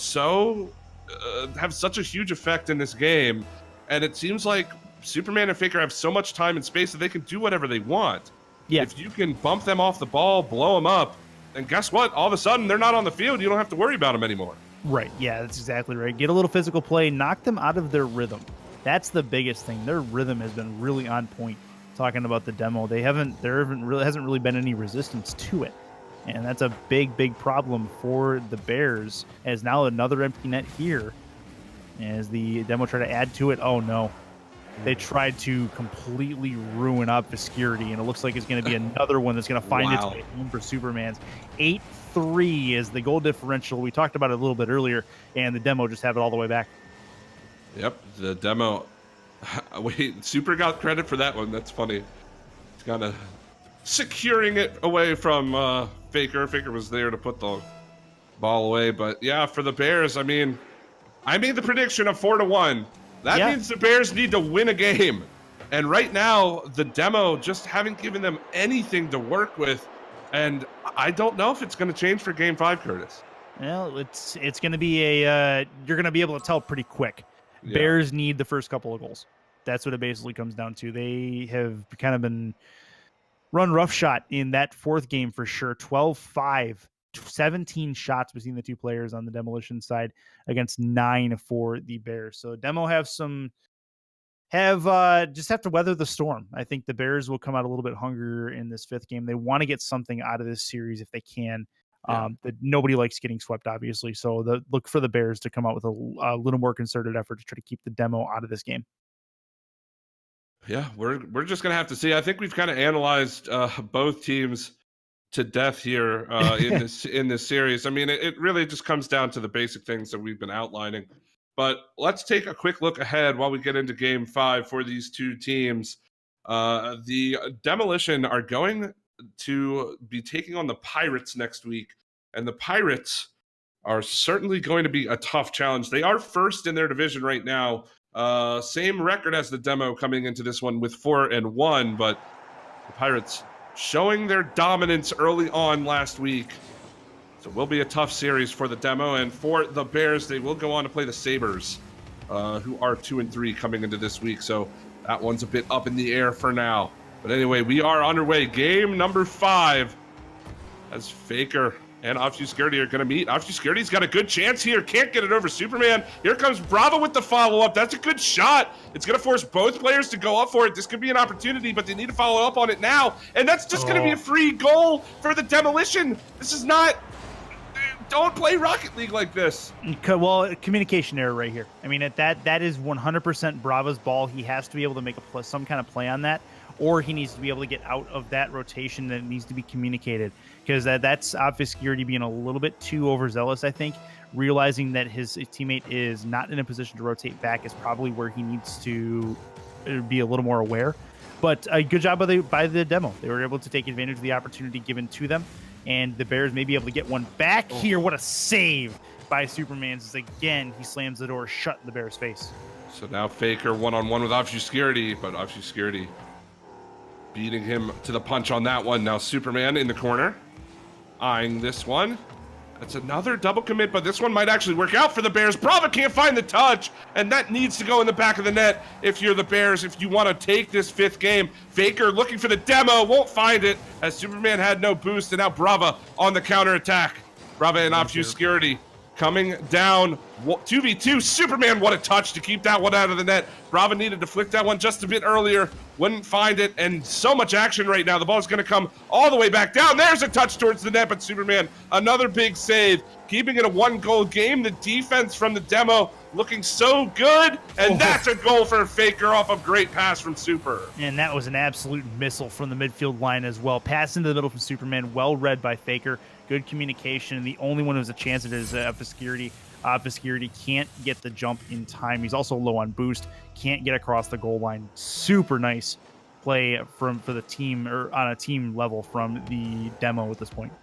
have such a huge effect in this game, and it seems like Superman and Faker have so much time and space that they can do whatever they want. Yeah. If you can bump them off the ball, blow them up, then guess what? All of a sudden, they're not on the field. You don't have to worry about them anymore. Right. Yeah, that's exactly right. Get a little physical play, knock them out of their rhythm. That's the biggest thing. Their rhythm has been really on point. Talking about the demo, there hasn't really been any resistance to it. And that's a big problem for the Bears, as now another empty net here as the demo try to add to it. Oh, no. They tried to completely ruin Obscurity, and it looks like it's going to be another one that's going to find its way home for Superman's. 8-3 is the goal differential. We talked about it a little bit earlier, and the demo just have it all the way back. Yep, the demo. Wait, Super got credit for that one. That's funny. It's kind of securing it away from Faker. Faker was there to put the ball away. But yeah, for the Bears, I mean, I made the prediction of 4-1. That means the Bears need to win a game. And right now, the demo just haven't given them anything to work with. And I don't know if it's going to change for Game 5, Curtis. Well, it's going to be you're going to be able to tell pretty quick. Yeah. Bears need the first couple of goals. That's what it basically comes down to. They have kind of been run roughshod in that fourth game for sure. 12-5, 17 shots between the two players on the Demolition side against 9 for the Bears. So Demo just have to weather the storm. I think the Bears will come out a little bit hungrier in this fifth game. They want to get something out of this series if they can. That nobody likes getting swept, obviously. So look for the Bears to come out with a little more concerted effort to try to keep the demo out of this game. Yeah, we're just gonna have to see. I think we've kind of analyzed both teams to death here in this series. I mean, it really just comes down to the basic things that we've been outlining. But let's take a quick look ahead while we get into Game 5 for these two teams. The Demolition are going to be taking on the Pirates next week, and the Pirates are certainly going to be a tough challenge. They are first in their division right now, same record as the demo coming into this one with 4-1, but the Pirates showing their dominance early on last week, so it will be a tough series for the demo. And for the Bears, they will go on to play the Sabres, who are 2-3 coming into this week, so that one's a bit up in the air for now. But anyway, we are underway. Game number 5 as Faker and Obscurity are going to meet. Obscurity's got a good chance here. Can't get it over Superman. Here comes Bravo with the follow-up. That's a good shot. It's going to force both players to go up for it. This could be an opportunity, but they need to follow up on it now. And that's just going to be a free goal for the Demolition. This is not... Don't play Rocket League like this. Well, communication error right here. I mean, that is 100% Bravo's ball. He has to be able to make some kind of play on that, or he needs to be able to get out of that rotation that needs to be communicated, because that's Obscurity being a little bit too overzealous, I think. Realizing that his teammate is not in a position to rotate back is probably where he needs to be a little more aware. But a good job by the demo. They were able to take advantage of the opportunity given to them, and the Bears may be able to get one back here. What a save by Superman. Again, he slams the door shut in the Bears' face. So now Faker one-on-one with Obscurity, but Obscurity beating him to the punch on that one. Now Superman in the corner, eyeing this one. That's another double commit, but this one might actually work out for the Bears. Bravo can't find the touch, and that needs to go in the back of the net if you're the Bears, if you want to take this 5th game. Faker looking for the demo, won't find it, as Superman had no boost, and now Bravo on the counterattack. Bravo and Obscurity coming down 2v2. Superman, what a touch to keep that one out of the net. Bravo needed to flick that one just a bit earlier, wouldn't find it, and so much action right now. The ball's going to come all the way back down. There's a touch towards the net, but Superman, another big save, keeping it a 1-goal game. The defense from the demo looking so good, and that's a goal for Faker off a great pass from Super. And that was an absolute missile from the midfield line as well. Pass into the middle from Superman, well read by Faker. Good communication, and the only one who has a chance at it is Obscurity. Obscurity can't get the jump in time. He's also low on boost, can't get across the goal line. Super nice play for the team, or on a team level from the demo at this point.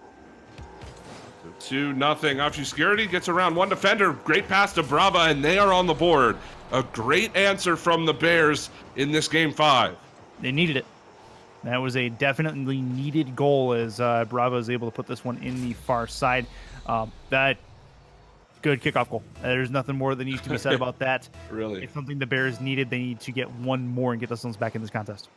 2-0. Obscurity gets around one defender. Great pass to Bravo, and they are on the board. A great answer from the Bears in this game 5. They needed it. That was a definitely needed goal, as Bravo is able to put this one in the far side. That good kickoff goal. There's nothing more that needs to be said about that. Really? It's something the Bears needed. They need to get one more and get themselves back in this contest.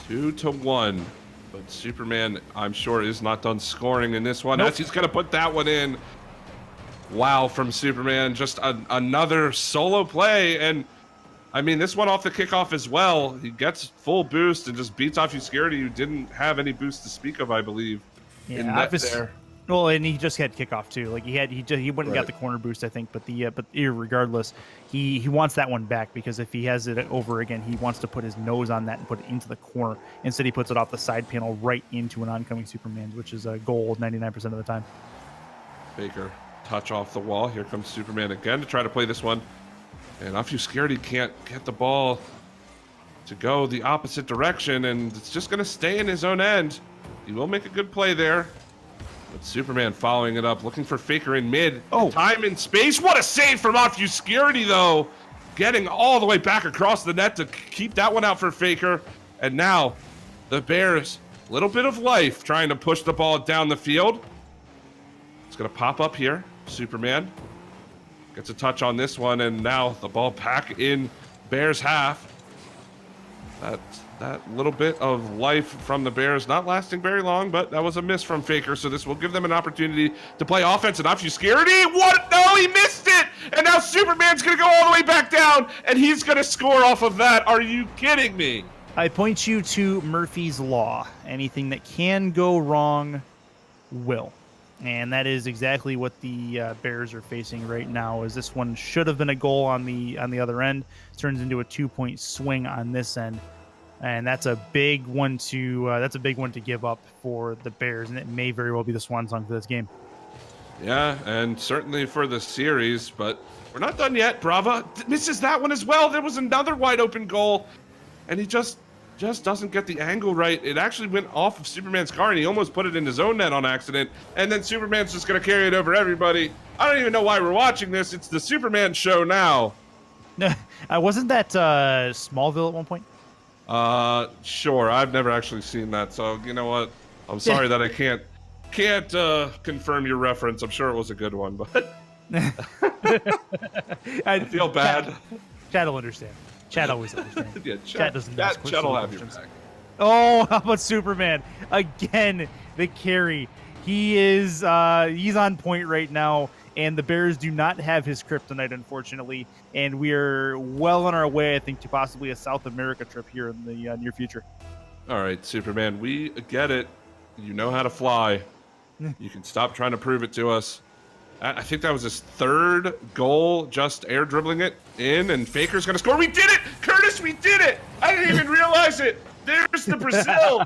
2-1. But Superman, I'm sure, is not done scoring in this one. Nope. As he's going to put that one in. Wow, from Superman. Just another solo play. And, I mean, this one off the kickoff as well. He gets full boost and just beats Obscurity, who didn't have any boost to speak of, I believe. Yeah, in net there. Well, and he just had kickoff too. Like he went and got the corner boost, I think. But regardless, he wants that one back, because if he has it over again, he wants to put his nose on that and put it into the corner. Instead, he puts it off the side panel right into an oncoming Superman, which is a goal 99% of the time. Baker touch off the wall. Here comes Superman again to try to play this one, and Obscurity can't get the ball to go the opposite direction, and it's just going to stay in his own end. He will make a good play there. But Superman following it up, looking for Faker in mid. Time and space. What a save from Obscurity, though. Getting all the way back across the net to keep that one out for Faker. And now the Bears, a little bit of life, trying to push the ball down the field. It's going to pop up here. Superman gets a touch on this one, and now the ball back in Bears half. That little bit of life from the Bears not lasting very long, but that was a miss from Faker, so this will give them an opportunity to play offense. And Obscurity, what? No, he missed it! And now Superman's going to go all the way back down, and he's going to score off of that. Are you kidding me? I point you to Murphy's Law. Anything that can go wrong will. And that is exactly what the Bears are facing right now. Is this one should have been a goal on the other end. It turns into a 2-point swing on this end. And that's a big one to give up for the Bears, and it may very well be the swan song for this game. Yeah, and certainly for the series, but we're not done yet. Bravo misses that one as well. There was another wide open goal, and he just doesn't get the angle right. It actually went off of Superman's car, and he almost put it in his own net on accident, and then Superman's just going to carry it over everybody. I don't even know why we're watching this. It's the Superman show now. No, wasn't that Smallville at one point? Sure. I've never actually seen that, so you know what? I'm sorry that I can't confirm your reference. I'm sure it was a good one, but I feel bad. Chad will understand. Chad always understands. Yeah, Chad doesn't. Chad will have your back. Oh, how about Superman again? The carry. He is he's on point right now, and the Bears do not have his kryptonite, unfortunately. And we are well on our way, I think, to possibly a South America trip here in the near future. All right, Superman, we get it. You know how to fly. You can stop trying to prove it to us. I think that was his third goal, just air dribbling it in, and Faker's going to score. We did it! Curtis, we did it! I didn't even realize it! There's the Brazil!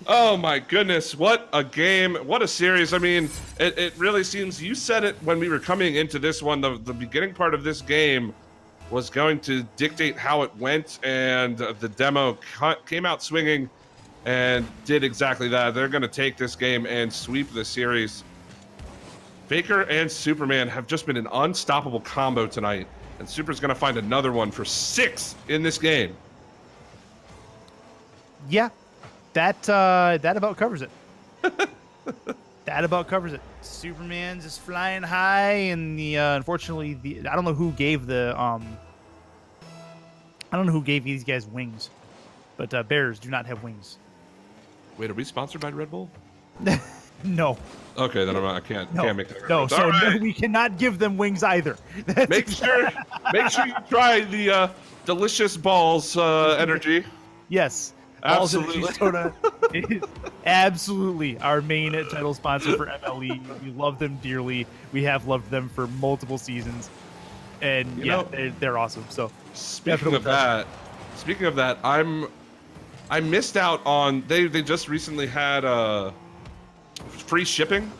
Oh my goodness, what a game, what a series. I mean, it really seems, you said it when we were coming into this one, the beginning part of this game was going to dictate how it went, and the demo came out swinging and did exactly that. They're going to take this game and sweep the series. Faker and Superman have just been an unstoppable combo tonight, and Super's going to find another one for 6 in this game. Yeah, that about covers it. That about covers it. Superman's just flying high, and unfortunately, I don't know who gave these guys wings, but Bears do not have wings. Wait, are we sponsored by Red Bull? No. Okay, then I can't make that. No, so right. We cannot give them wings either. Make sure you try the delicious balls energy. Yes. Absolutely. Balls Energy Soda is absolutely our main title sponsor for MLE. We love them dearly. We have loved them for multiple seasons, and they're awesome. So speaking of that, I missed out on they just recently had free shipping.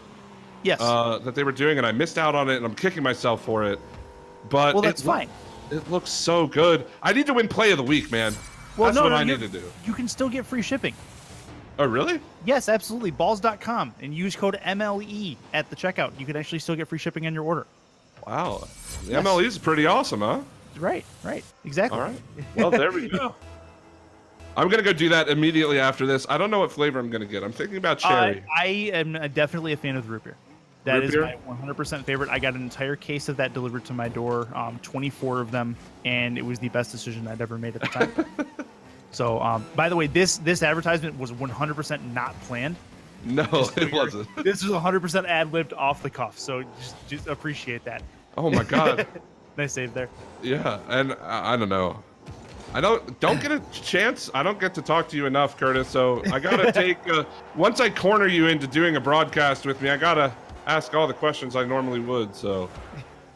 Yes. That they were doing, and I missed out on it, and I'm kicking myself for it. But well, that's fine. It looks so good. I need to win Play of the Week, man. That's what I need to do. You can still get free shipping. Oh, really? Yes, absolutely. Balls.com, and use code MLE at the checkout. You can actually still get free shipping on your order. Wow. The MLE is pretty awesome, huh? Right. Exactly. All right. Well, there we go. I'm going to go do that immediately after this. I don't know what flavor I'm going to get. I'm thinking about cherry. I am definitely a fan of the root beer. That is my 100% favorite. I got an entire case of that delivered to my door, 24 of them, and it was the best decision I'd ever made at the time. So, by the way, this advertisement was 100% not planned. No, it wasn't. This was 100% ad-libbed off the cuff, so just appreciate that. Oh my God. Nice save there. Yeah, and I don't know. I don't get a chance. I don't get to talk to you enough, Curtis. So I gotta take. Once I corner you into doing a broadcast with me, I gotta ask all the questions I normally would. So,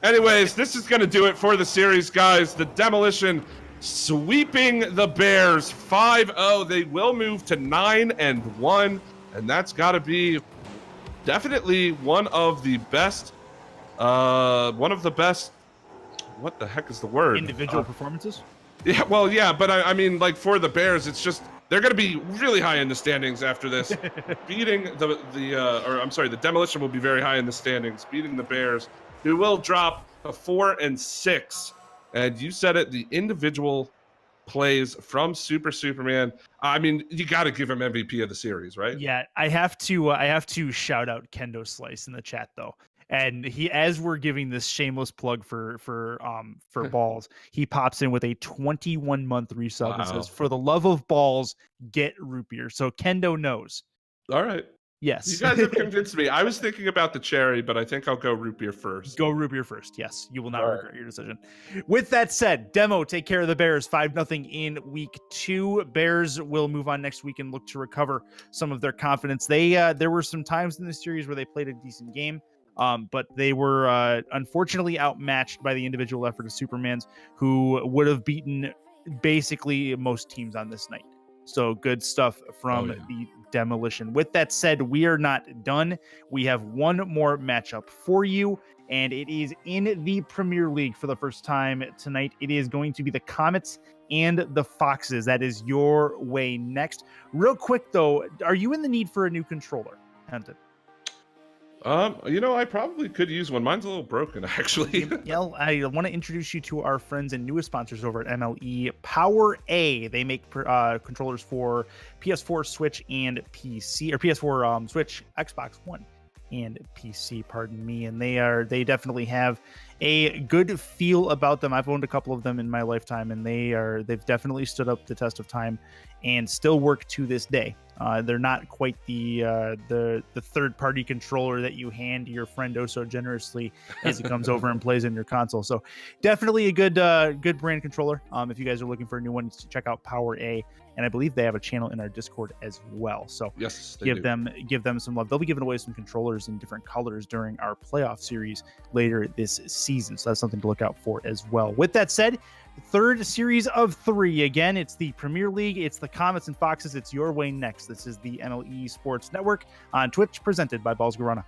anyways, this is gonna do it for the series, guys. The Demolition sweeping the Bears 5-0. They will move to 9-1, and that's gotta be definitely one of the best. What the heck is the word? Individual performances. Yeah, well, yeah, but I mean, like, for the Bears, it's just they're going to be really high in the standings after this. Beating the Demolition will be very high in the standings, beating the Bears, who will drop to 4-6. And you said it, the individual plays from Superman. I mean, you got to give him MVP of the series, right? Yeah, I have to shout out Kendo Slice in the chat though. And he, as we're giving this shameless plug for balls, he pops in with a 21-month resub and says, "For the love of balls, get root beer." So Kendo knows. All right. Yes. You guys have convinced me. I was thinking about the cherry, but I think I'll go root beer first. Go root beer first. Yes. You will not regret your decision. With that said, Demo, take care of the Bears. 5-0 in week 2. Bears will move on next week and look to recover some of their confidence. There were some times in the series where they played a decent game. But they were unfortunately outmatched by the individual effort of Supermans, who would have beaten basically most teams on this night. So good stuff from the Demolition. With that said, we are not done. We have one more matchup for you, and it is in the Premier League for the first time tonight. It is going to be the Comets and the Foxes. That is your way next. Real quick, though, are you in the need for a new controller, Henton? I probably could use one. Mine's a little broken, actually. Yeah, I want to introduce you to our friends and newest sponsors over at MLE, Power A. They make controllers for PS4, Switch, and PC, or PS4, Switch, Xbox One, and PC. Pardon me. And they definitely have a good feel about them. I've owned a couple of them in my lifetime, and they've definitely stood up the test of time and still work to this day. They're not quite the third party controller that you hand your friend oh so generously as it comes over and plays in your console. So definitely a good brand controller. If you guys are looking for a new one, check out Power A, and I believe they have a channel in our Discord as well. So yes, give them some love. They'll be giving away some controllers in different colors during our playoff series later this season. So that's something to look out for as well. With that said, third series of 3. Again, it's the Premier League. It's the Comets and Foxes. It's your way next. This is the MLE Sports Network on Twitch, presented by Balls Garana.